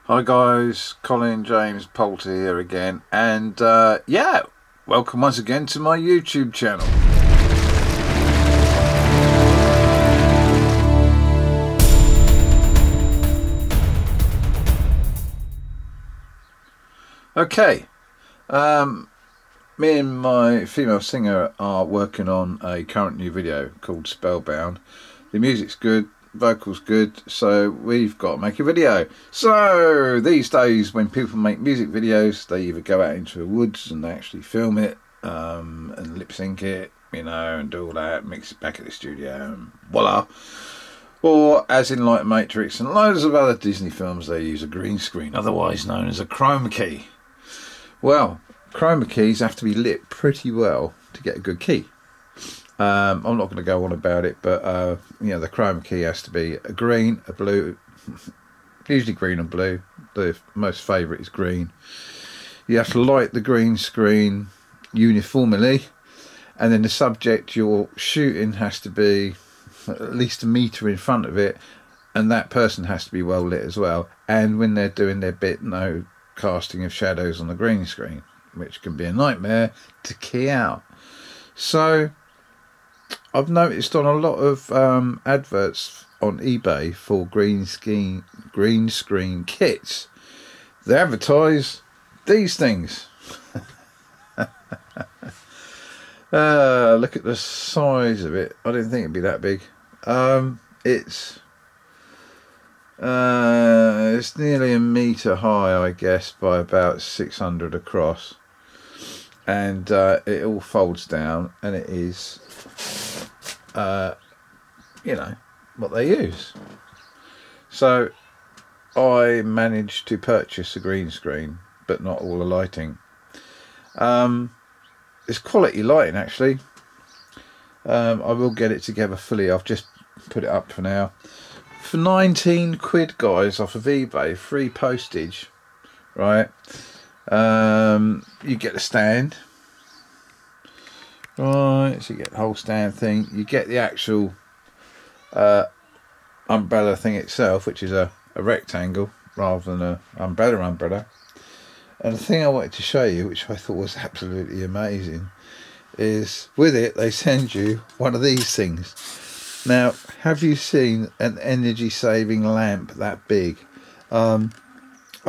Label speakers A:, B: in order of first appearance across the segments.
A: Hi guys, Colin James Poulter here again, and yeah, welcome once again to my YouTube channel. Okay, me and my female singer are working on a current new video called Spellbound. The music's good, vocals good, so we've got to make a video. So these days when people make music videos, they either go out into the woods and they actually film it and lip sync it, you know, and do all that, mix it back at the studio and voila. Or as in like Matrix and loads of other Disney films, they use a green screen, otherwise known as a chroma key. Well, chroma keys have to be lit pretty well to get a good key. I'm not going to go on about it, but you know, the chroma key has to be a green, a blue, usually green and blue. The most favourite is green. You have to light the green screen uniformly, and then the subject you're shooting has to be at least a metre in front of it, and that person has to be well lit as well. And when they're doing their bit, no casting of shadows on the green screen, which can be a nightmare to key out. So I've noticed on a lot of adverts on eBay for green screen kits, they advertise these things. Look at the size of it. I didn't think it'd be that big. It's nearly a metre high, I guess, by about 600 across, and it all folds down, and it is you know what they use. So I managed to purchase a green screen, but not all the lighting. It's quality lighting actually. I will get it together fully. I've just put it up for now. For 19 quid, guys, off of eBay, free postage, right? You get the stand, right? So you get the whole stand thing. You get the actual umbrella thing itself, which is a rectangle rather than an umbrella. And the thing I wanted to show you, which I thought was absolutely amazing, is with it they send you one of these things. Now, have you seen an energy saving lamp that big? I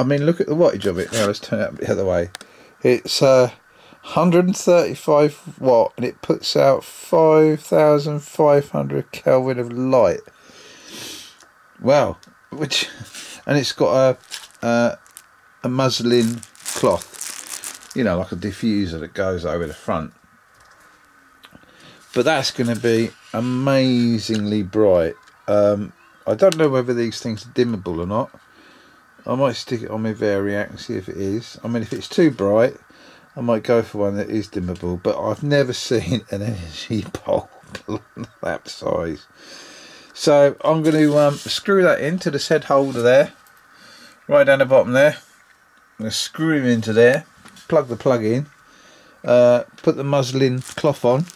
A: mean, look at the wattage of it. Now let's turn it the other way. It's 135 watt, and it puts out 5,500 Kelvin of light. Wow. And it's got a muslin cloth, you know, like a diffuser that goes over the front. But that's going to be amazingly bright. I don't know whether these things are dimmable or not. I might stick it on my Variac and see if it is. I mean, if it's too bright, I might go for one that is dimmable, but I've never seen an energy bulb that size. So I'm going to screw that into the said holder there, right down the bottom there. I'm going to screw him into there, plug the plug in, put the muslin cloth on,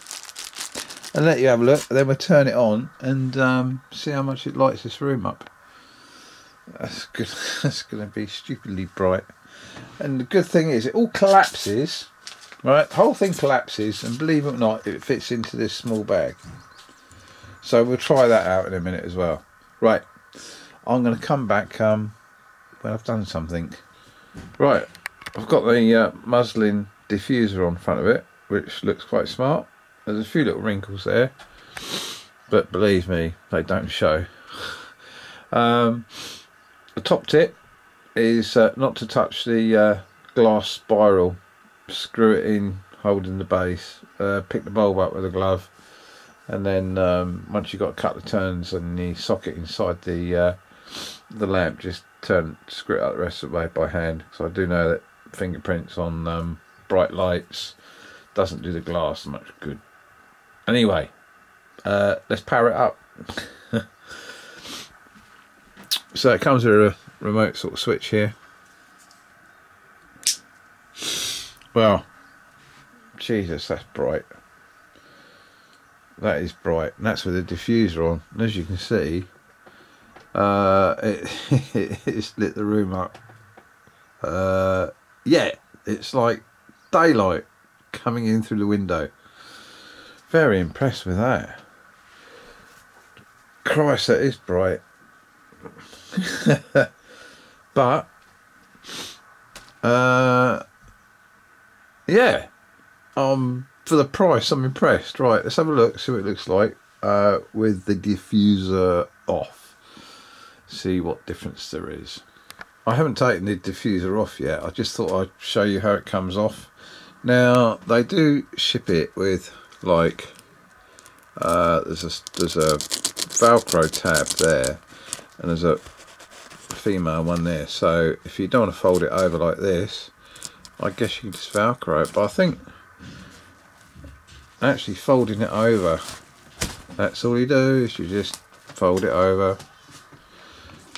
A: and let you have a look. Then we'll turn it on and see how much it lights this room up. That's good. That's going to be stupidly bright. And the good thing is, it all collapses, right? The whole thing collapses, and believe it or not, it fits into this small bag. So we'll try that out in a minute as well. Right, I'm going to come back when I've done something. Right, I've got the muslin diffuser on front of it, which looks quite smart. There's a few little wrinkles there, but believe me, they don't show. The top tip is not to touch the glass spiral. Screw it in, holding the base. Pick the bulb up with a glove, and then once you've got a couple of turns on the socket inside the lamp, just screw it out the rest of the way by hand. So I do know that fingerprints on bright lights doesn't do the glass much good. Anyway, let's power it up. So it comes with a remote sort of switch here. Well, Jesus, that's bright. That is bright, and that's with the diffuser on. And as you can see, it's lit the room up Yeah, it's like daylight coming in through the window. Very impressed with that. Christ, that is bright. But yeah, for the price, I'm impressed. Right, let's have a look, see what it looks like with the diffuser off. See what difference there is. I haven't taken the diffuser off yet. I just thought I'd show you how it comes off. Now they do ship it with like there's a Velcro tab there, and there's a female one there. So if you don't want to fold it over like this, I guess you can just Velcro it. But I think actually folding it over, that's all you do, is you just fold it over,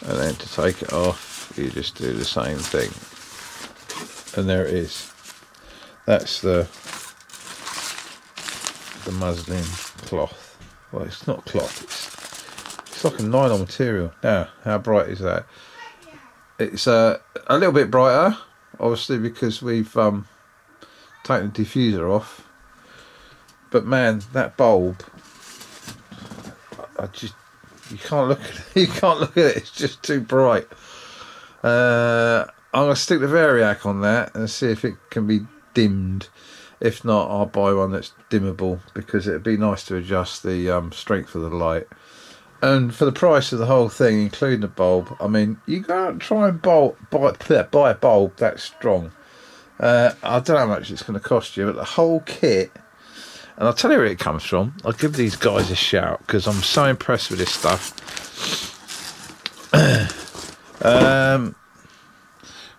A: and then to take it off you just do the same thing, and there it is. That's the muslin cloth. Well, it's not cloth, it's like a nylon material. Now how bright is that? It's a little bit brighter, obviously, because we've taken the diffuser off. But man, that bulb, you can't look at it. You can't look at it. It's just too bright. I'm gonna stick the variac on that and see if it can be dimmed. If not, I'll buy one that's dimmable, because it'd be nice to adjust the strength of the light. And for the price of the whole thing, including the bulb, I mean, you can't try and buy a bulb that strong. I don't know how much it's going to cost you, but the whole kit, and I'll tell you where it comes from. I'll give these guys a shout because I'm so impressed with this stuff.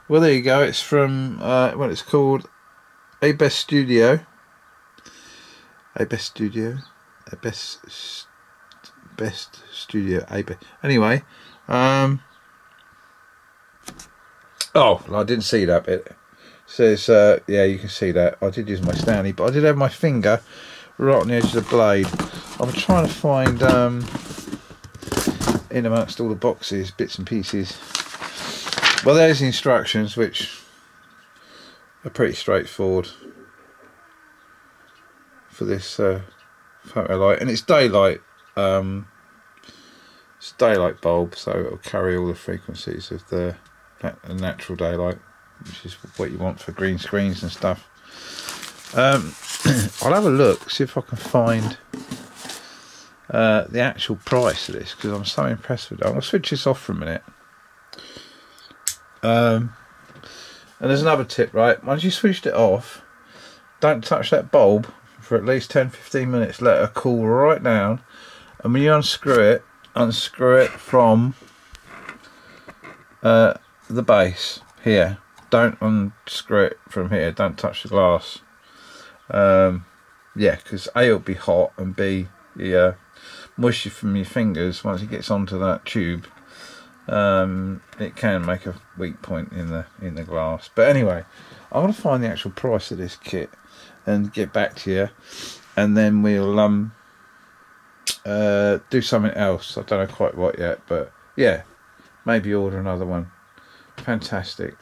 A: Well, there you go. It's from what it's called, Abeststudio. Abeststudio. Anyway, oh, I didn't see that bit. It says, yeah, you can see that. I did use my Stanley, but I did have my finger right on the edge of the blade. I'm trying to find in amongst all the boxes, bits and pieces. Well, there's the instructions, which are pretty straightforward for this photo light, and it's daylight. It's a daylight bulb, so it'll carry all the frequencies of the natural daylight, which is what you want for green screens and stuff. I'll have a look, see if I can find the actual price of this, because I'm so impressed with it. I'm going to switch this off for a minute. And there's another tip, right? Once you switched it off, don't touch that bulb for at least 10-15 minutes. Let it cool right down, and when you unscrew it from the base here. Don't unscrew it from here. Don't touch the glass. Yeah, because A, it'll be hot, and B, the moisture from your fingers, once it gets onto that tube, it can make a weak point in the glass. But anyway, I'm going to find the actual price of this kit and get back to you, and then we'll do something else. I don't know quite what yet, but yeah, maybe order another one. Fantastic.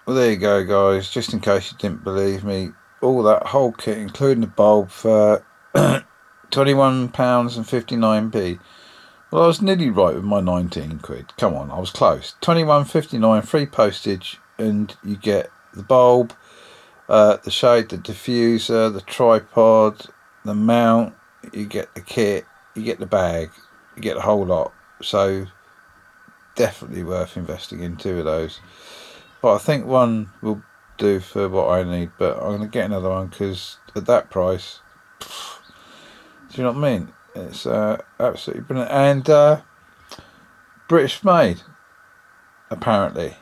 A: Well, there you go, guys, just in case you didn't believe me, all that whole kit, including the bulb, for £21.59p. Well, I was nearly right with my 19 quid. Come on, I was close. £21.59, free postage, and you get the bulb, the shade, the diffuser, the tripod, the mount, you get the kit, you get the bag, you get the whole lot. So definitely worth investing in 2 of those. But I think one will do for what I need, but I'm going to get another one, because at that price, do you know what I mean? It's absolutely brilliant, and British made, apparently.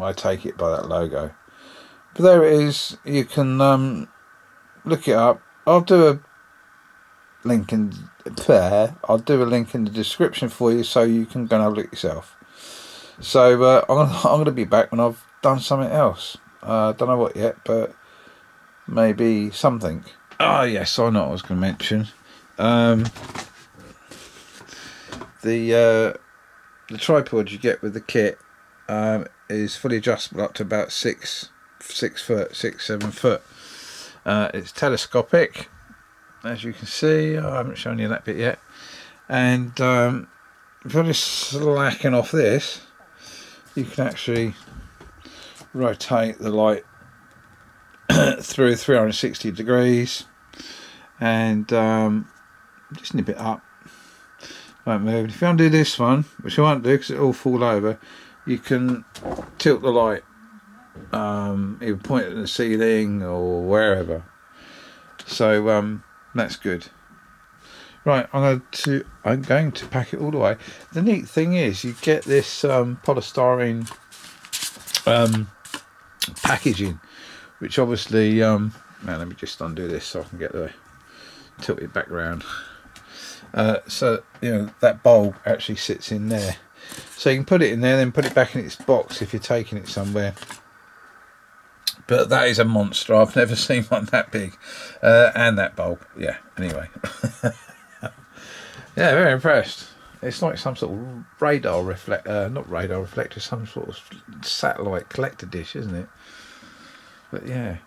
A: I take it by that logo. But there it is. You can look it up. I'll do a link in there. I'll do a link in the description for you, so you can go and have a look yourself. So I'm gonna be back when I've done something else. Don't know what yet, but maybe something. Oh yes, I know what I was going to mention. The tripod you get with the kit, is fully adjustable up to about 7 foot. It's telescopic, as you can see. I haven't shown you that bit yet. And if you're just slacking off this, you can actually rotate the light through 360 degrees and just nip it up. Won't move. If you undo this one, which I won't do because it'll all fall over, you can tilt the light, either point it at the ceiling or wherever. So that's good. Right, I'm going to pack it all the way. The neat thing is you get this polystyrene packaging, which obviously now let me just undo this so I can get the tilt it back round. So you know that bulb actually sits in there, so you can put it in there, then put it back in its box if you're taking it somewhere. But that is a monster. I've never seen one that big, and that bulb. Yeah. Anyway, yeah, very impressed. It's like some sort of radar reflector, not radar reflector, some sort of satellite collector dish, isn't it? But yeah,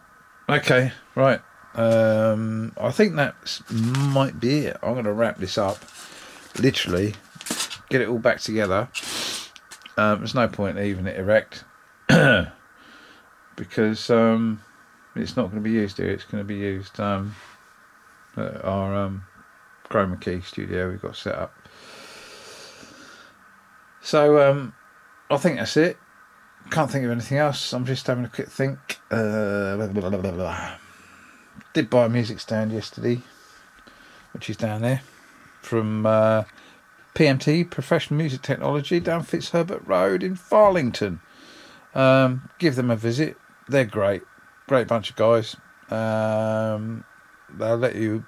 A: okay, right. I think that might be it. I'm going to wrap this up, literally, get it all back together. There's no point leaving it erect because it's not going to be used here. It's going to be used at our chroma key studio we've got set up. So I think that's it. Can't think of anything else. I'm just having a quick think. Did buy a music stand yesterday, which is down there, from PMT, Professional Music Technology, down Fitzherbert Road in Farlington. Give them a visit. They're great bunch of guys. They'll let you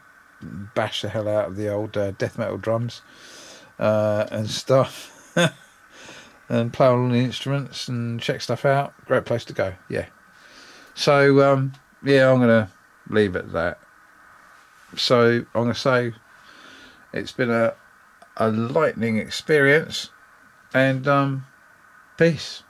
A: bash the hell out of the old death metal drums and stuff. And play all the instruments and check stuff out. Great place to go. Yeah. So yeah, I'm gonna leave it at that. So I'm gonna say it's been a lightning experience, and peace.